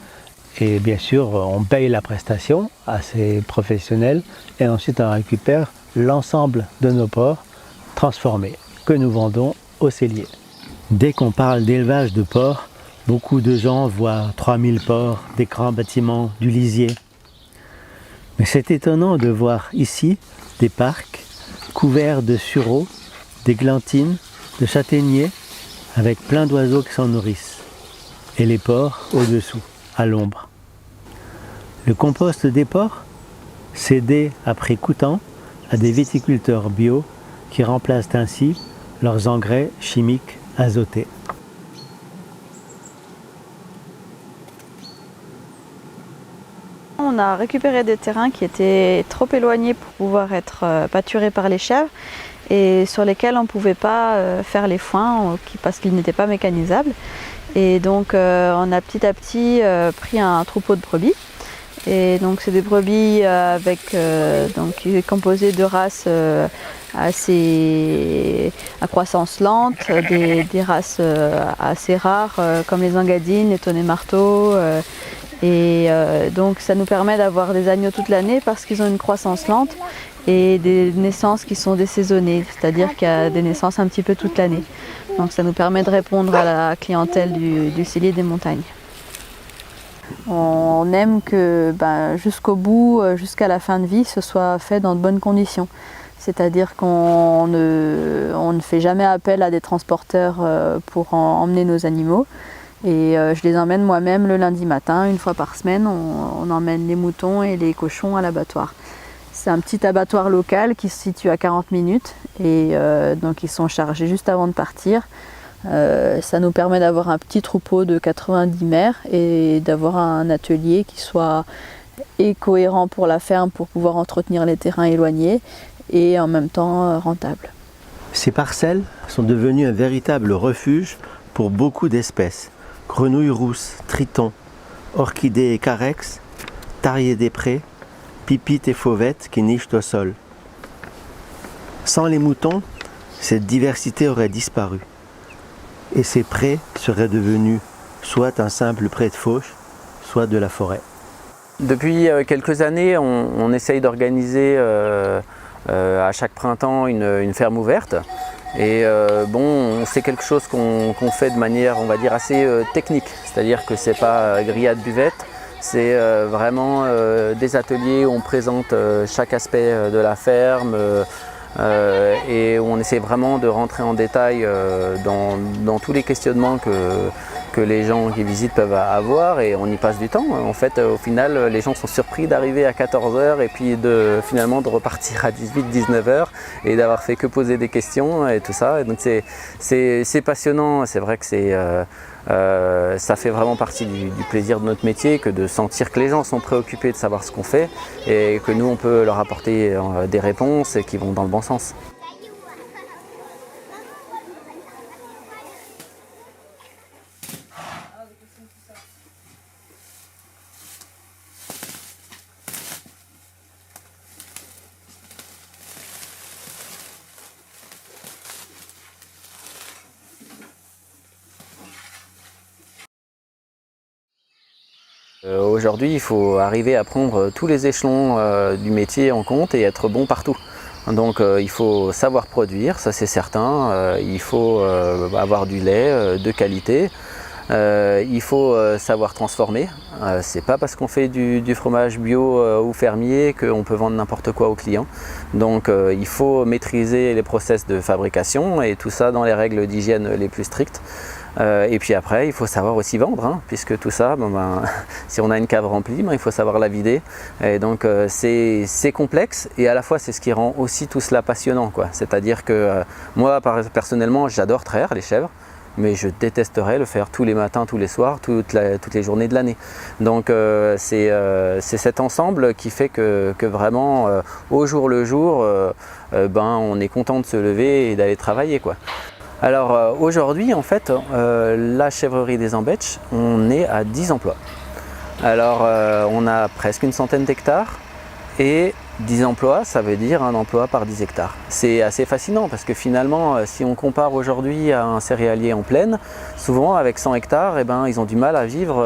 Et bien sûr, on paye la prestation à ces professionnels et ensuite on récupère l'ensemble de nos porcs transformés que nous vendons aux celliers. Dès qu'on parle d'élevage de porcs, beaucoup de gens voient 3000 porcs, des grands bâtiments, du lisier. Mais c'est étonnant de voir ici des parcs couverts de sureaux, d'églantines, de châtaigniers, avec plein d'oiseaux qui s'en nourrissent. Et les porcs au-dessous, à l'ombre. Le compost des porcs, cédé à prix coûtant à des viticulteurs bio qui remplacent ainsi leurs engrais chimiques azotés. On a récupéré des terrains qui étaient trop éloignés pour pouvoir être pâturés par les chèvres et sur lesquels on ne pouvait pas faire les foins parce qu'ils n'étaient pas mécanisables. Et donc on a petit à petit pris un troupeau de brebis. Et donc c'est des brebis qui est composé de races assez à croissance lente, des races assez rares comme les engadines, les tonnet-marteau. Donc ça nous permet d'avoir des agneaux toute l'année parce qu'ils ont une croissance lente et des naissances qui sont désaisonnées, c'est-à-dire qu'il y a des naissances un petit peu toute l'année. Donc ça nous permet de répondre à la clientèle du cellier des montagnes. On aime que jusqu'au bout, jusqu'à la fin de vie, ce soit fait dans de bonnes conditions. C'est-à-dire qu'on ne fait jamais appel à des transporteurs pour emmener nos animaux. Et je les emmène moi-même le lundi matin, une fois par semaine, on emmène les moutons et les cochons à l'abattoir. C'est un petit abattoir local qui se situe à 40 minutes et donc ils sont chargés juste avant de partir. Ça nous permet d'avoir un petit troupeau de 90 mères et d'avoir un atelier qui soit cohérent pour la ferme pour pouvoir entretenir les terrains éloignés et en même temps rentable. Ces parcelles sont devenues un véritable refuge pour beaucoup d'espèces. Grenouilles rousses, tritons, orchidées et carex, tariers des prés, pipites et fauvettes qui nichent au sol. Sans les moutons, cette diversité aurait disparu. Et ces prés seraient devenus soit un simple pré de fauche, soit de la forêt. Depuis quelques années, on essaye d'organiser à chaque printemps une ferme ouverte. Et c'est quelque chose qu'on fait de manière, on va dire, assez technique. C'est-à-dire que c'est pas grillade buvette, c'est vraiment des ateliers où on présente chaque aspect de la ferme. Et on essaie vraiment de rentrer en détail dans tous les questionnements que les gens qui visitent peuvent avoir et on y passe du temps. En fait, au final, les gens sont surpris d'arriver à 14h et puis finalement de repartir à 18-19h et d'avoir fait que poser des questions et tout ça. Et donc c'est passionnant, c'est vrai que ça fait vraiment partie du plaisir de notre métier que de sentir que les gens sont préoccupés de savoir ce qu'on fait et que nous on peut leur apporter des réponses qui vont dans le bon sens. Aujourd'hui, il faut arriver à prendre tous les échelons du métier en compte et être bon partout. Donc il faut savoir produire, ça c'est certain, il faut avoir du lait de qualité, il faut savoir transformer. C'est pas parce qu'on fait du fromage bio ou fermier qu'on peut vendre n'importe quoi aux clients. Donc il faut maîtriser les process de fabrication et tout ça dans les règles d'hygiène les plus strictes. Et puis après, il faut savoir aussi vendre, puisque tout ça, si on a une cave remplie, il faut savoir la vider. Et donc c'est complexe et à la fois c'est ce qui rend aussi tout cela passionnant, quoi. C'est-à-dire que moi personnellement, j'adore traire les chèvres. mais je détesterais le faire tous les matins, tous les soirs, toutes les journées de l'année. Donc c'est cet ensemble qui fait que vraiment, au jour le jour, on est content de se lever et d'aller travailler, quoi. Alors aujourd'hui, en fait, la chèvrerie des Embetches, on est à 10 emplois. Alors on a presque une centaine d'hectares et 10 emplois, ça veut dire un emploi par 10 hectares. C'est assez fascinant parce que finalement, si on compare aujourd'hui à un céréalier en plaine, souvent avec 100 hectares, ils ont du mal à vivre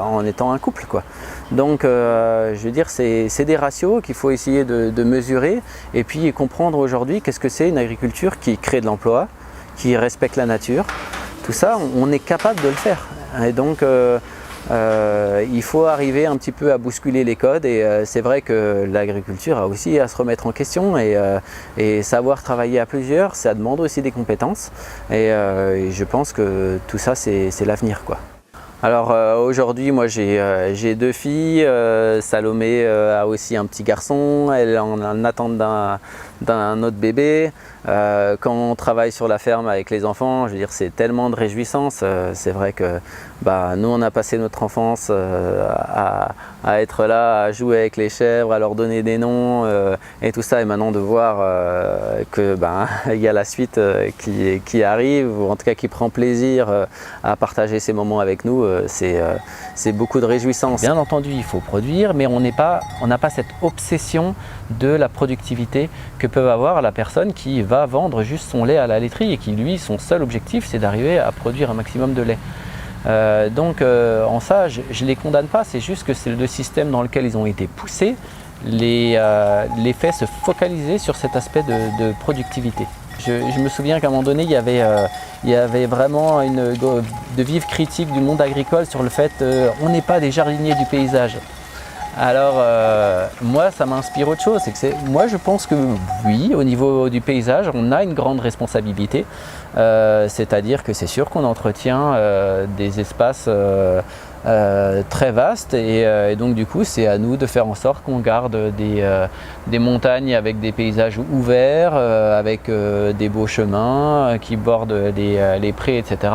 en étant un couple, quoi. Donc je veux dire, c'est des ratios qu'il faut essayer de mesurer et puis comprendre aujourd'hui qu'est-ce que c'est une agriculture qui crée de l'emploi, qui respecte la nature. Tout ça, on est capable de le faire. Et donc il faut arriver un petit peu à bousculer les codes et c'est vrai que l'agriculture a aussi à se remettre en question et savoir travailler à plusieurs, ça demande aussi des compétences et je pense que tout ça c'est l'avenir, quoi. Alors aujourd'hui, moi j'ai 2 filles, Salomé a aussi un petit garçon, elle est en attente d'un autre bébé. Quand on travaille sur la ferme avec les enfants, je veux dire, c'est tellement de réjouissance. C'est vrai que nous on a passé notre enfance à être là, à jouer avec les chèvres, à leur donner des noms et tout ça, et maintenant de voir que il y a la suite qui arrive, ou en tout cas qui prend plaisir à partager ces moments avec nous, c'est beaucoup de réjouissance. Bien entendu, il faut produire, mais on n'a pas cette obsession de la productivité que peut avoir la personne qui va vendre juste son lait à la laiterie et qui, lui, son seul objectif, c'est d'arriver à produire un maximum de lait. Donc en ça, je ne les condamne pas, c'est juste que c'est le système dans lequel ils ont été poussés les fait se focaliser sur cet aspect de productivité. Je me souviens qu'à un moment donné, il y avait vraiment de vives critiques du monde agricole sur le fait on n'est pas des jardiniers du paysage. Alors moi, ça m'inspire autre chose. Moi, je pense que oui, au niveau du paysage, on a une grande responsabilité. C'est-à-dire que c'est sûr qu'on entretient des espaces très vastes et donc du coup, c'est à nous de faire en sorte qu'on garde des montagnes avec des paysages ouverts, avec des beaux chemins qui bordent les prés, etc.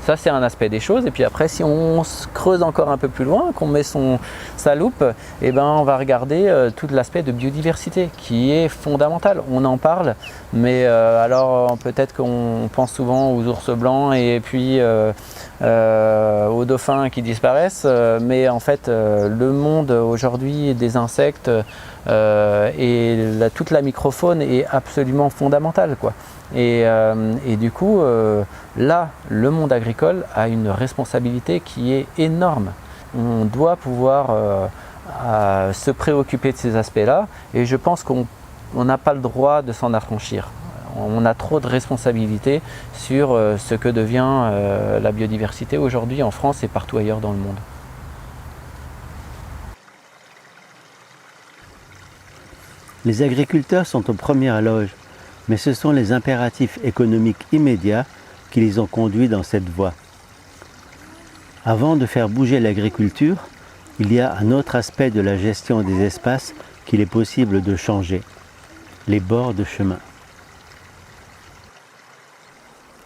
Ça, c'est un aspect des choses. Et puis après, si on se creuse encore un peu plus loin, qu'on met sa loupe, on va regarder tout l'aspect de biodiversité qui est fondamental. On en parle, mais alors peut-être qu'on pense souvent aux ours blancs et puis aux dauphins qui disparaissent. Mais en fait, le monde aujourd'hui des insectes et toute la microfaune est absolument fondamentale, quoi. Et du coup, là, le monde agricole a une responsabilité qui est énorme. On doit pouvoir se préoccuper de ces aspects-là et je pense qu'on n'a pas le droit de s'en affranchir. On a trop de responsabilités sur ce que devient la biodiversité aujourd'hui en France et partout ailleurs dans le monde. Les agriculteurs sont aux premières loges, mais ce sont les impératifs économiques immédiats qui les ont conduits dans cette voie. Avant de faire bouger l'agriculture, il y a un autre aspect de la gestion des espaces qu'il est possible de changer, les bords de chemin.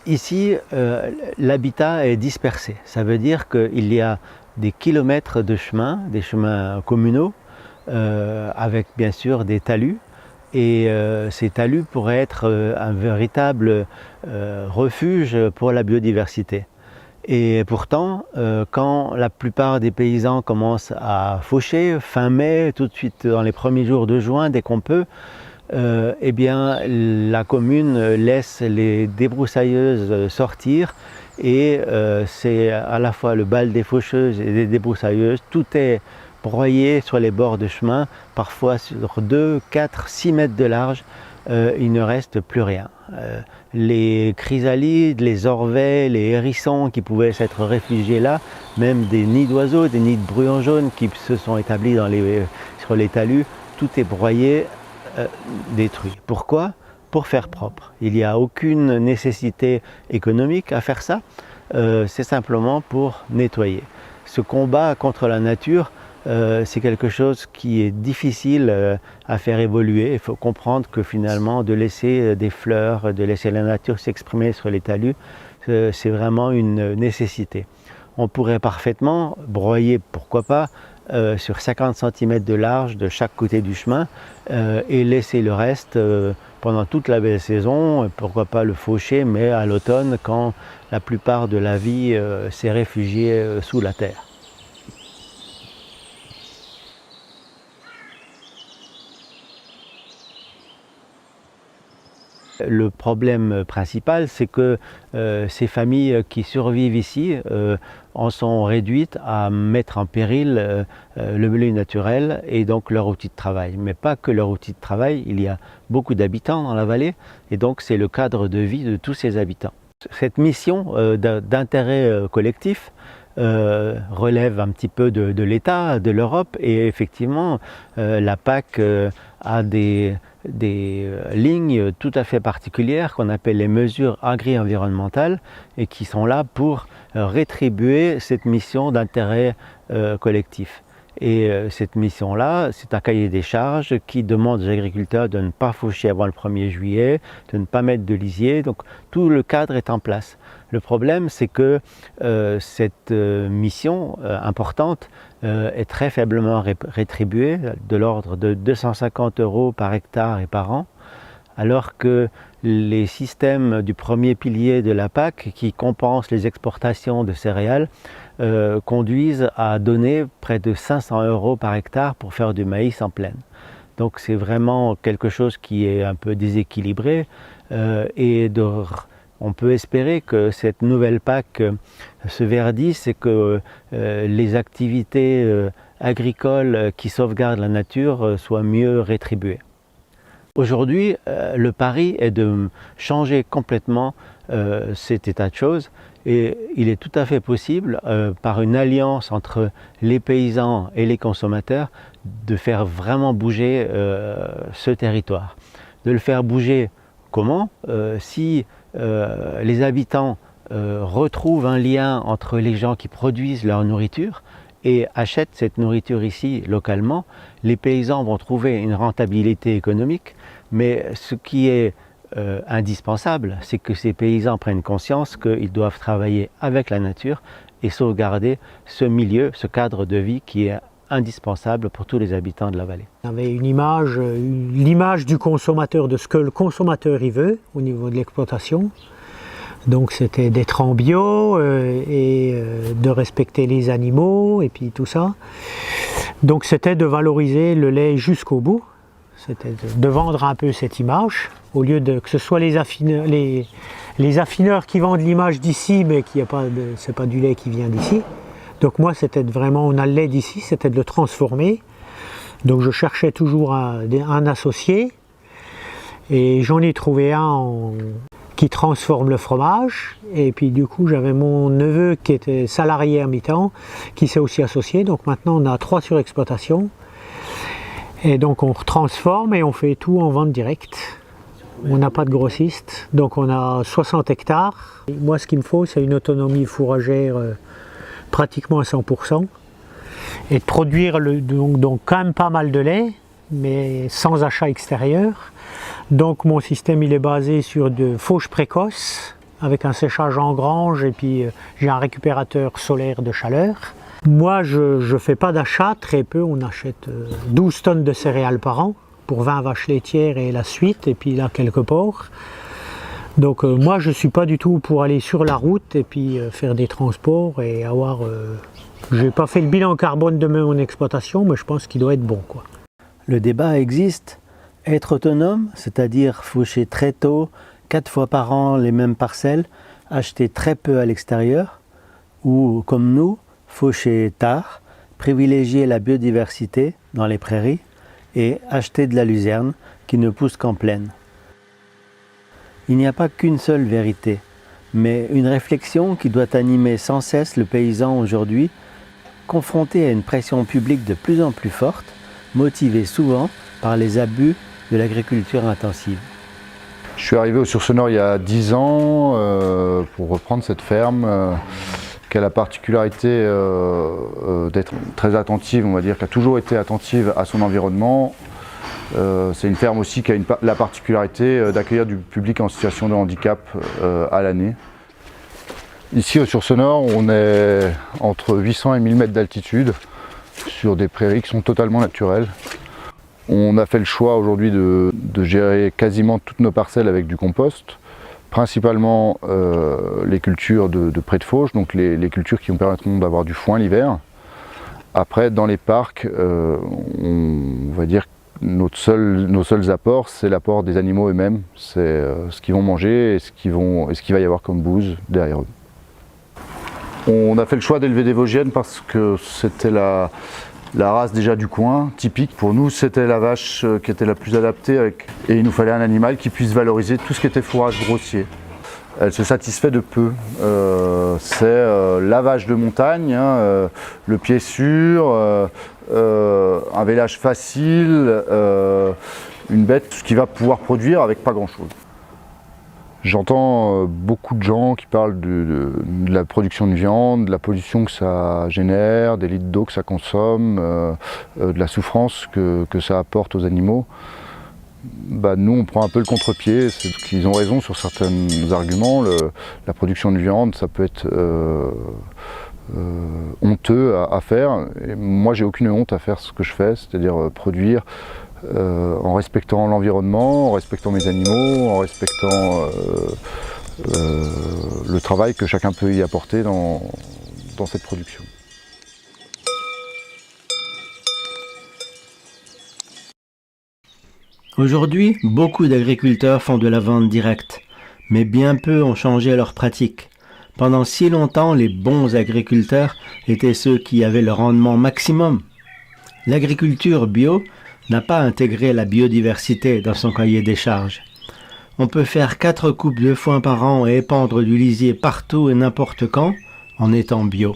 Ici, l'habitat est dispersé. Ça veut dire qu'il y a des kilomètres de chemins, des chemins communaux, avec bien sûr des talus. Et ces talus pourraient être un véritable refuge pour la biodiversité. Et pourtant, quand la plupart des paysans commencent à faucher, fin mai, tout de suite dans les premiers jours de juin, dès qu'on peut, la commune laisse les débroussailleuses sortir et c'est à la fois le bal des faucheuses et des débroussailleuses, tout est broyé sur les bords de chemin, parfois sur 2, 4, 6 mètres de large, il ne reste plus rien. Les chrysalides, les orvets, les hérissons qui pouvaient s'être réfugiés là, même des nids d'oiseaux, des nids de bruyants jaunes qui se sont établis sur les talus, tout est broyé, détruit. Pourquoi ? Pour faire propre. Il n'y a aucune nécessité économique à faire ça, c'est simplement pour nettoyer. Ce combat contre la nature, c'est quelque chose qui est difficile à faire évoluer. Il faut comprendre que finalement de laisser des fleurs, de laisser la nature s'exprimer sur les talus, c'est vraiment une nécessité. On pourrait parfaitement broyer, pourquoi pas, sur 50 cm de large de chaque côté du chemin et laisser le reste pendant toute la belle saison, pourquoi pas le faucher, mais à l'automne quand la plupart de la vie s'est réfugiée sous la terre. Le problème principal, c'est que ces familles qui survivent ici en sont réduites à mettre en péril le milieu naturel et donc leur outil de travail. Mais pas que leur outil de travail, il y a beaucoup d'habitants dans la vallée et donc c'est le cadre de vie de tous ces habitants. Cette mission d'intérêt collectif relève un petit peu de l'État, de l'Europe et effectivement la PAC a des lignes tout à fait particulières qu'on appelle les mesures agri-environnementales et qui sont là pour rétribuer cette mission d'intérêt collectif. Et cette mission-là, c'est un cahier des charges qui demande aux agriculteurs de ne pas faucher avant le 1er juillet, de ne pas mettre de lisier, donc tout le cadre est en place. Le problème, c'est que cette mission importante est très faiblement rétribuée, de l'ordre de 250 € par hectare et par an, alors que les systèmes du premier pilier de la PAC, qui compensent les exportations de céréales, conduisent à donner près de 500 € par hectare pour faire du maïs en plaine. Donc c'est vraiment quelque chose qui est un peu déséquilibré on peut espérer que cette nouvelle PAC se verdisse et que les activités agricoles qui sauvegardent la nature soient mieux rétribuées. Aujourd'hui, le pari est de changer complètement cet état de choses et il est tout à fait possible, par une alliance entre les paysans et les consommateurs, de faire vraiment bouger ce territoire. De le faire bouger comment? Si les habitants retrouvent un lien entre les gens qui produisent leur nourriture et achètent cette nourriture ici localement, les paysans vont trouver une rentabilité économique, mais ce qui est indispensable, c'est que ces paysans prennent conscience qu'ils doivent travailler avec la nature et sauvegarder ce milieu, ce cadre de vie qui est indispensable pour tous les habitants de la vallée. On avait l'image du consommateur, de ce que le consommateur y veut au niveau de l'exploitation. Donc c'était d'être en bio et de respecter les animaux et puis tout ça. Donc c'était de valoriser le lait jusqu'au bout. C'était de vendre un peu cette image, au lieu de que ce soit les affineurs qui vendent l'image d'ici, mais c'est pas du lait qui vient d'ici. Donc moi, c'était vraiment, on a le lait d'ici, c'était de le transformer. Donc je cherchais toujours un associé. Et j'en ai trouvé un qui transforme le fromage. Et puis du coup, j'avais mon neveu qui était salarié à mi-temps, qui s'est aussi associé. Donc maintenant, on a 3 surexploitations. Et donc on transforme et on fait tout en vente directe. On n'a pas de grossiste. Donc on a 60 hectares. Et moi, ce qu'il me faut, c'est une autonomie fourragère pratiquement à 100%, et de produire donc quand même pas mal de lait, mais sans achat extérieur. Donc mon système il est basé sur de fauches précoces, avec un séchage en grange, et puis j'ai un récupérateur solaire de chaleur. Moi je fais pas d'achat, très peu, on achète 12 tonnes de céréales par an, pour 20 vaches laitières et la suite, et puis là quelques porcs. Donc moi je ne suis pas du tout pour aller sur la route et puis faire des transports et avoir... je n'ai pas fait le bilan carbone de mon exploitation, mais je pense qu'il doit être bon, quoi. Le débat existe. Être autonome, c'est-à-dire faucher très tôt, 4 fois par an les mêmes parcelles, acheter très peu à l'extérieur, ou comme nous, faucher tard, privilégier la biodiversité dans les prairies et acheter de la luzerne qui ne pousse qu'en plaine. Il n'y a pas qu'une seule vérité, mais une réflexion qui doit animer sans cesse le paysan aujourd'hui, confronté à une pression publique de plus en plus forte, motivée souvent par les abus de l'agriculture intensive. Je suis arrivé au Sur-ce-Nord il y a 10 ans pour reprendre cette ferme qui a la particularité d'être très attentive, on va dire, qui a toujours été attentive à son environnement. C'est une ferme aussi qui a la particularité d'accueillir du public en situation de handicap à l'année. Ici au Sur-Sonore, on est entre 800 et 1000 mètres d'altitude sur des prairies qui sont totalement naturelles. On a fait le choix aujourd'hui de gérer quasiment toutes nos parcelles avec du compost, principalement les cultures de près de fauche, donc les cultures qui nous permettront d'avoir du foin l'hiver. Après, dans les parcs, on va dire que nos seuls apports, c'est l'apport des animaux eux-mêmes, c'est ce qu'ils vont manger et ce qu'il va y avoir comme bouse derrière eux. On a fait le choix d'élever des Vosgiennes parce que c'était la race déjà du coin, typique. Pour nous, c'était la vache qui était la plus adaptée et il nous fallait un animal qui puisse valoriser tout ce qui était fourrage grossier. Elle se satisfait de peu. C'est la vache de montagne, hein, le pied sûr, un vélage facile, une bête qui va pouvoir produire avec pas grand-chose. J'entends beaucoup de gens qui parlent de la production de viande, de la pollution que ça génère, des litres d'eau que ça consomme, de la souffrance que ça apporte aux animaux. Bah, nous, on prend un peu le contre-pied, c'est qu'ils ont raison sur certains arguments. La production de viande, ça peut être honteux à faire. Et moi, j'ai aucune honte à faire ce que je fais, c'est-à-dire produire en respectant l'environnement, en respectant mes animaux, en respectant le travail que chacun peut y apporter dans cette production. Aujourd'hui, beaucoup d'agriculteurs font de la vente directe, mais bien peu ont changé leurs pratiques. Pendant si longtemps, les bons agriculteurs étaient ceux qui avaient le rendement maximum. L'agriculture bio n'a pas intégré la biodiversité dans son cahier des charges. On peut faire 4 coupes de foin par an et épandre du lisier partout et n'importe quand en étant bio.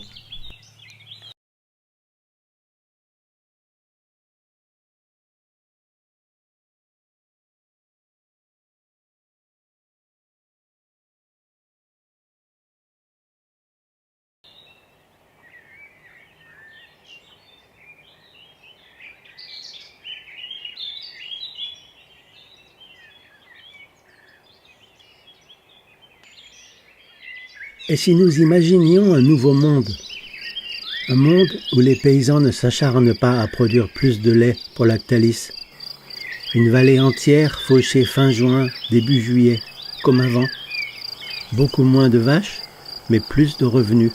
Et si nous imaginions un nouveau monde? Un monde où les paysans ne s'acharnent pas à produire plus de lait pour Lactalis. Une vallée entière fauchée fin juin, début juillet, comme avant. Beaucoup moins de vaches, mais plus de revenus,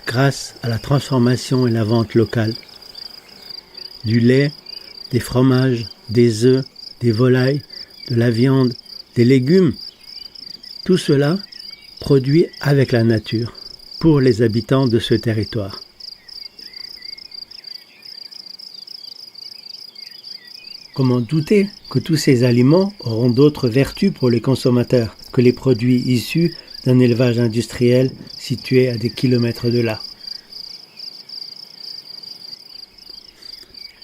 grâce à la transformation et la vente locale. Du lait, des fromages, des œufs, des volailles, de la viande, des légumes. Tout cela produit avec la nature, pour les habitants de ce territoire. Comment douter que tous ces aliments auront d'autres vertus pour les consommateurs que les produits issus d'un élevage industriel situé à des kilomètres de là?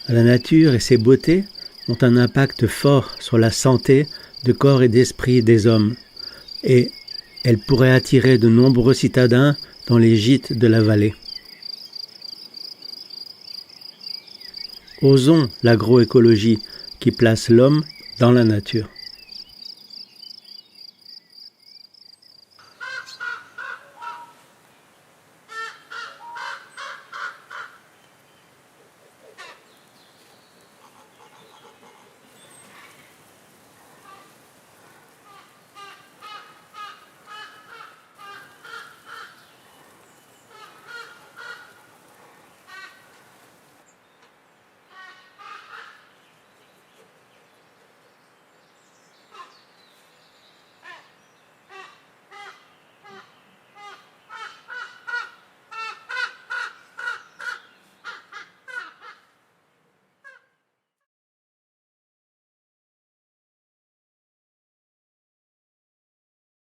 La nature et ses beautés ont un impact fort sur la santé de corps et d'esprit des hommes, et elle pourrait attirer de nombreux citadins dans les gîtes de la vallée. Osons l'agroécologie qui place l'homme dans la nature.